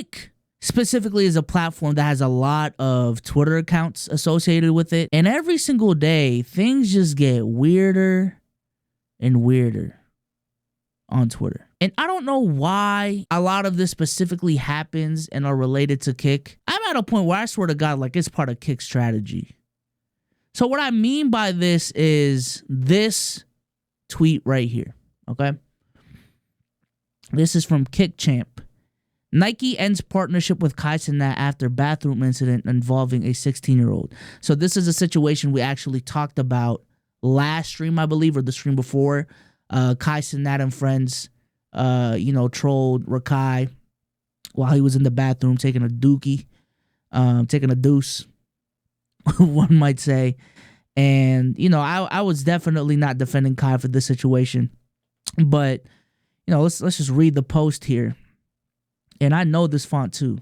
Kick specifically is a platform that has a lot of Twitter accounts associated with it. And every single day, things just get weirder and weirder on Twitter. And I don't know why a lot of this specifically happens and are related to Kick. I'm at a point where I swear to God, like, it's part of Kick's strategy. So what I mean by this is this tweet right here, okay? This is from Kick Champ. Nike ends partnership with Kai Cenat after bathroom incident involving a 16-year-old. So this is a situation we actually talked about last stream, I believe, or the stream before. Kai Cenat and friends, trolled Rakai while he was in the bathroom taking a dookie, taking a deuce, one might say. And, I was definitely not defending Kai for this situation. But, let's just read the post here. And I know this font too.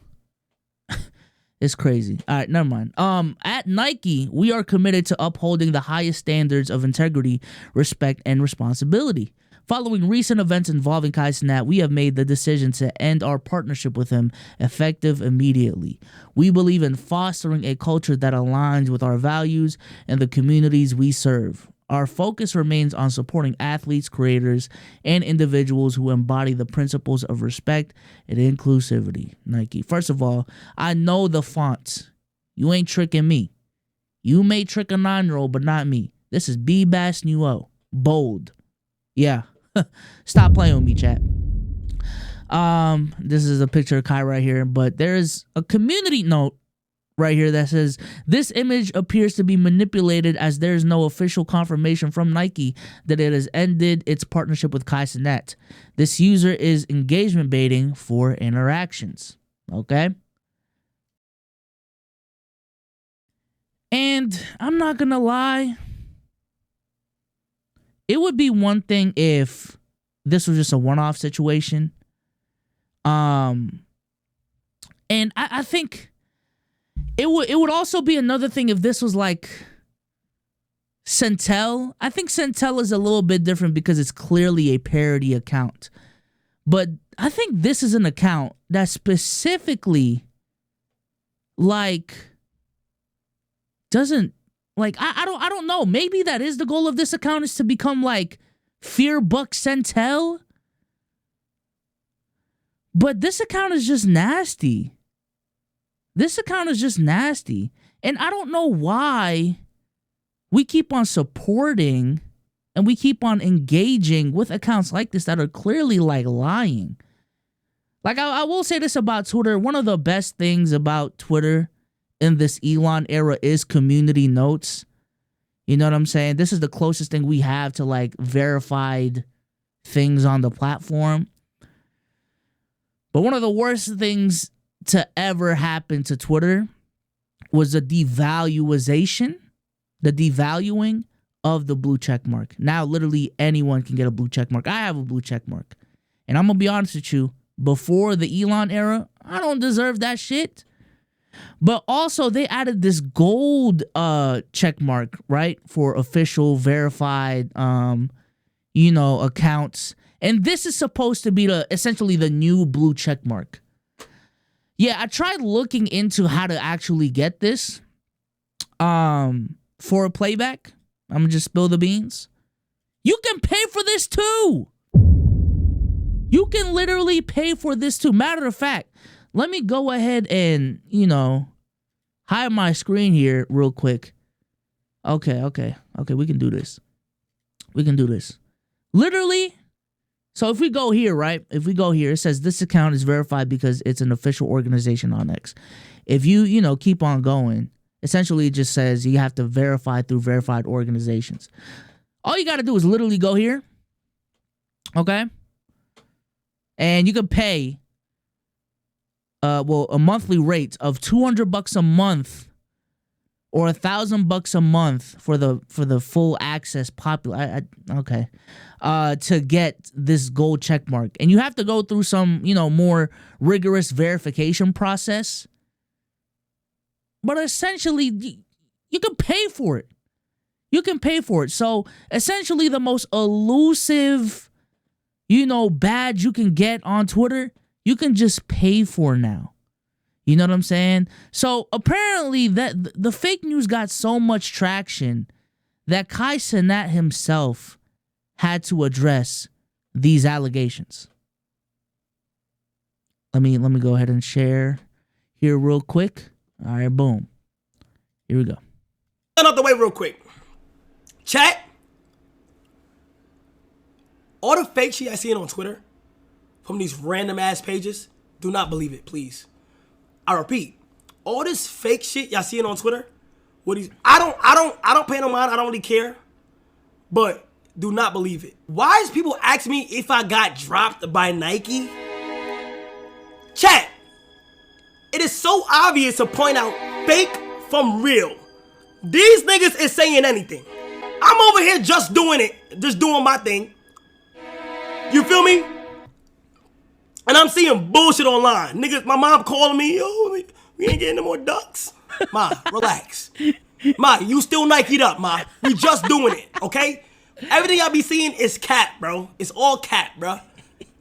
It's crazy. All right, never mind. At Nike, we are committed to upholding the highest standards of integrity, respect, and responsibility. Following recent events involving Kai Cenat, we have made the decision to end our partnership with him effective immediately. We believe in fostering a culture that aligns with our values and the communities we serve. Our focus remains on supporting athletes, creators, and individuals who embody the principles of respect and inclusivity. Nike. First of all, I know the fonts. You ain't tricking me. You may trick a 9-year-old, but not me. This is B-Bass New O. Bold. Yeah. Stop playing with me, chat. This is a picture of Kai right here, but there's a community note right here that says, this image appears to be manipulated as there is no official confirmation from Nike that it has ended its partnership with Kai Cenat. This user is engagement baiting for interactions. Okay? And I'm not gonna lie, it would be one thing if this was just a one-off situation. And I think it would also be another thing if this was like Centel. I think Centel is a little bit different because it's clearly a parody account. But I think this is an account that specifically doesn't I don't know. Maybe that is the goal of this account, is to become like Fear Buck Centel. But this account is just nasty. This account is just nasty. And I don't know why we keep on supporting and we keep on engaging with accounts like this that are clearly lying. I will say this about Twitter. One of the best things about Twitter in this Elon era is community notes. You know what I'm saying? This is the closest thing we have to verified things on the platform. But one of the worst things to ever happen to Twitter was the devaluing of the blue check mark. Now literally anyone can get a blue check mark. I have a blue check mark. And I'm going to be honest with you, before the Elon era, I don't deserve that shit. But also they added this gold check mark, right? For official verified accounts. And this is supposed to be essentially the new blue check mark. Yeah, I tried looking into how to actually get this for a playback. I'm going to just spill the beans. You can pay for this too. You can literally pay for this too. Matter of fact, let me go ahead and, hide my screen here real quick. Okay, we can do this. Literally. So if we go here, right? If we go here, it says this account is verified because it's an official organization on X. If you, keep on going, essentially it just says you have to verify through verified organizations. All you got to do is literally go here. Okay? And you can pay a monthly rate of $200 a month or $1,000 a month for the full access popular. To get this gold check mark, and you have to go through some more rigorous verification process. But essentially, you can pay for it. So essentially, the most elusive badge you can get on Twitter you can just pay for now. You know what I'm saying? So apparently that the fake news got so much traction that Kai Cenat himself had to address these allegations. Let me go ahead and share here real quick. All right, boom. Here we go. Get out the way real quick. Chat. All the fake shit I see on Twitter from these random ass pages, do not believe it, please. I repeat, all this fake shit y'all seeing on Twitter, what these I don't pay no mind, I don't really care. But do not believe it. Why is people asking me if I got dropped by Nike? Chat. It is so obvious to point out fake from real. These niggas is saying anything. I'm over here just doing it, just doing my thing. You feel me? And I'm seeing bullshit online. Niggas, my mom calling me, yo, we ain't getting no more ducks. Ma, relax. Ma, you still Nike'd up, ma. We just doing it, okay? Everything I be seeing is cap, bro. It's all cap, bro.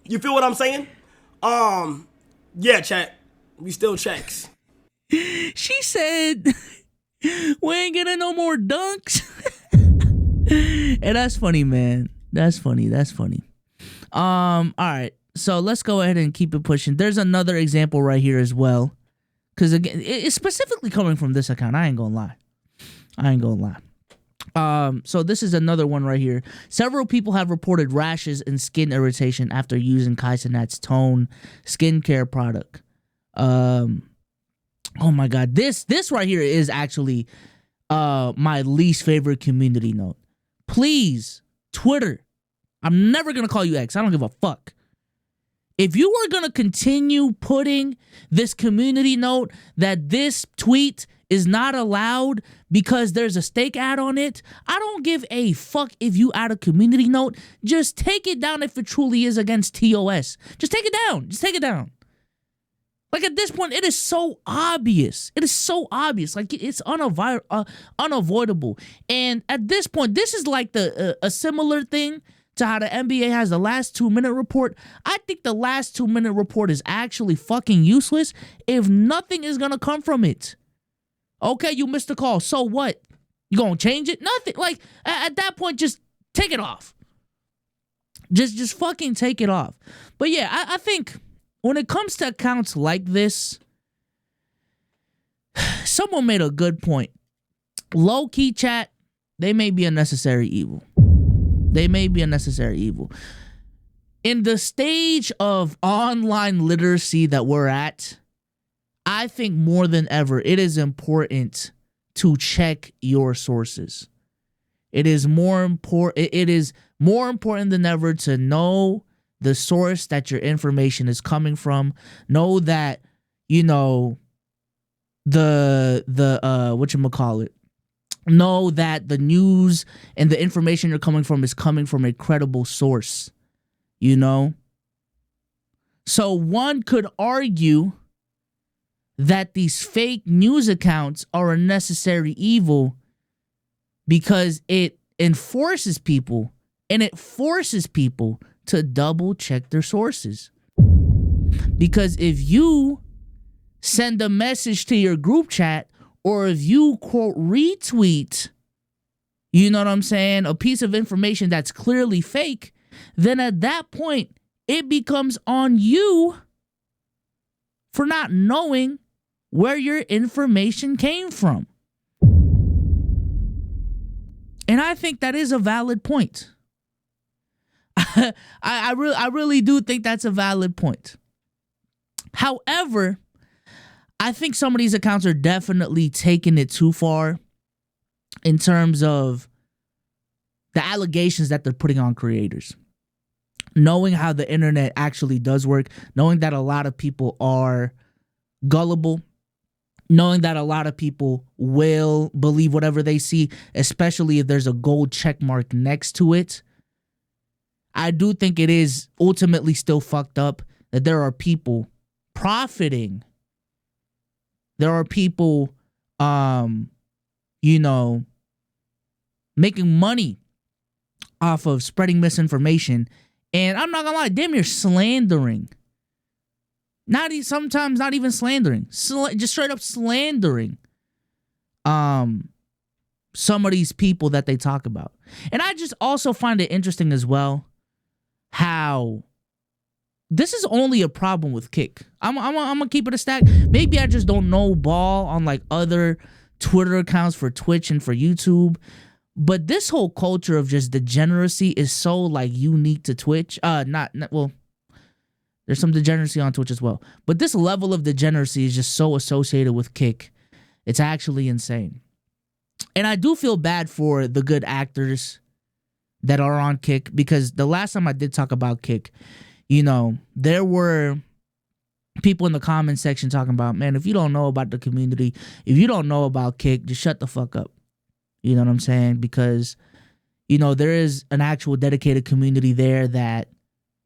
You feel what I'm saying? Yeah, chat. We still checks. She said, we ain't getting no more dunks. And that's funny, man. That's funny. All right. So let's go ahead and keep it pushing. There's another example right here as well. Because again, it's specifically coming from this account. I ain't gonna lie. So this is another one right here. Several people have reported rashes and skin irritation after using Kai Cenat's Tone skincare product. Oh my God. This right here is actually my least favorite community note. Please, Twitter. I'm never gonna call you X. I don't give a fuck. If you are going to continue putting this community note that this tweet is not allowed because there's a stake ad on it, I don't give a fuck if you add a community note. Just take it down if it truly is against TOS. Just take it down. Like at this point, it is so obvious. Like it's unavoidable. And at this point, this is like a similar thing to how the NBA has the last 2-minute report. I think the last 2-minute report is actually fucking useless if nothing is gonna come from it. Okay, you missed the call. So what? You gonna change it? Nothing. Like at that point, just take it off. Just fucking take it off. But yeah, I think when it comes to accounts like this, someone made a good point. Low key chat, they may be a necessary evil. In the stage of online literacy that we're at, I think more than ever, it is important to check your sources. It is more important than ever to know the source that your information is coming from. Know that, you know, the whatchamacallit. Know that the news and the information you're coming from is coming from a credible source, you know? So one could argue that these fake news accounts are a necessary evil because it enforces people and it forces people to double check their sources. Because if you send a message to your group chat, or if you, quote, retweet, you know what I'm saying, a piece of information that's clearly fake, then at that point, it becomes on you for not knowing where your information came from. And I think that is a valid point. I really do think that's a valid point. However, I think some of these accounts are definitely taking it too far in terms of the allegations that they're putting on creators. Knowing how the internet actually does work, knowing that a lot of people are gullible, knowing that a lot of people will believe whatever they see, especially if there's a gold check mark next to it. I do think it is ultimately still fucked up that there are people profiting. There are people, you know, making money off of spreading misinformation. And I'm not gonna lie, damn, you're slandering Sometimes not even slandering, just straight up slandering some of these people that they talk about. And I just also find it interesting as well how this is only a problem with Kick. I'm gonna keep it a stack. Maybe I just don't know ball on like other Twitter accounts for Twitch and for YouTube. But this whole culture of just degeneracy is so like unique to Twitch. Well, there's some degeneracy on Twitch as well. But this level of degeneracy is just so associated with Kick. It's actually insane. And I do feel bad for the good actors that are on Kick, because the last time I did talk about Kick, you know, there were people in the comment section talking about, man, if you don't know about the community, if you don't know about Kick, just shut the fuck up. You know what I'm saying? Because, you know, there is an actual dedicated community there that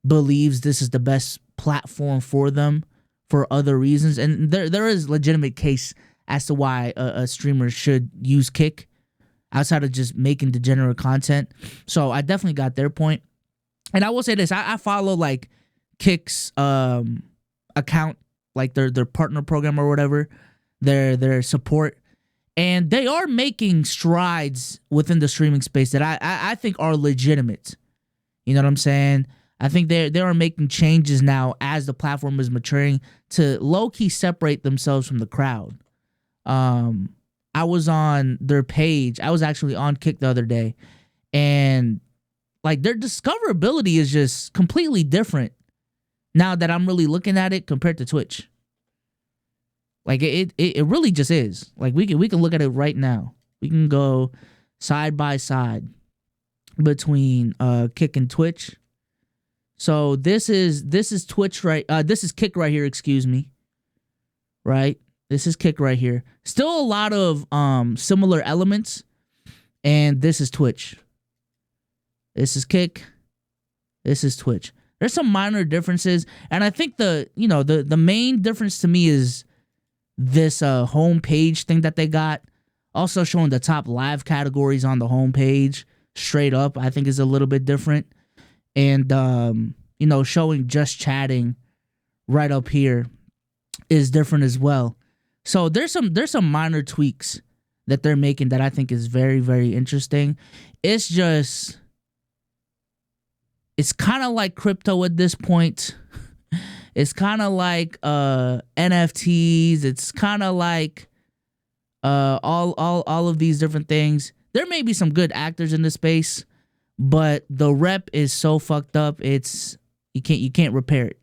believes this is the best platform for them for other reasons. And there is legitimate case as to why a streamer should use Kick outside of just making degenerate content. So I definitely got their point. And I will say this, I follow like Kick's account, like their partner program or whatever, their support. And they are making strides within the streaming space that I think are legitimate. You know what I'm saying? I think they are making changes now as the platform is maturing to low-key separate themselves from the crowd. I was on their page. I was actually on Kick the other day. And like their discoverability is just completely different now that I'm really looking at it compared to Twitch. Like it really just is. Like we can look at it right now. We can go side by side between Kick and Twitch. So this is Twitch right. This is Kick right here. Excuse me. Right. This is Kick right here. Still a lot of similar elements, and this is Twitch. This is Kick. This is Twitch. There's some minor differences, and I think the main difference to me is this homepage thing that they got, also showing the top live categories on the homepage straight up, I think is a little bit different. And showing just chatting right up here is different as well. So there's some minor tweaks that they're making that I think is very, very interesting. It's kind of like crypto at this point. It's kind of like NFTs. It's kind of like all of these different things. There may be some good actors in this space, but the rep is so fucked up. You can't repair it.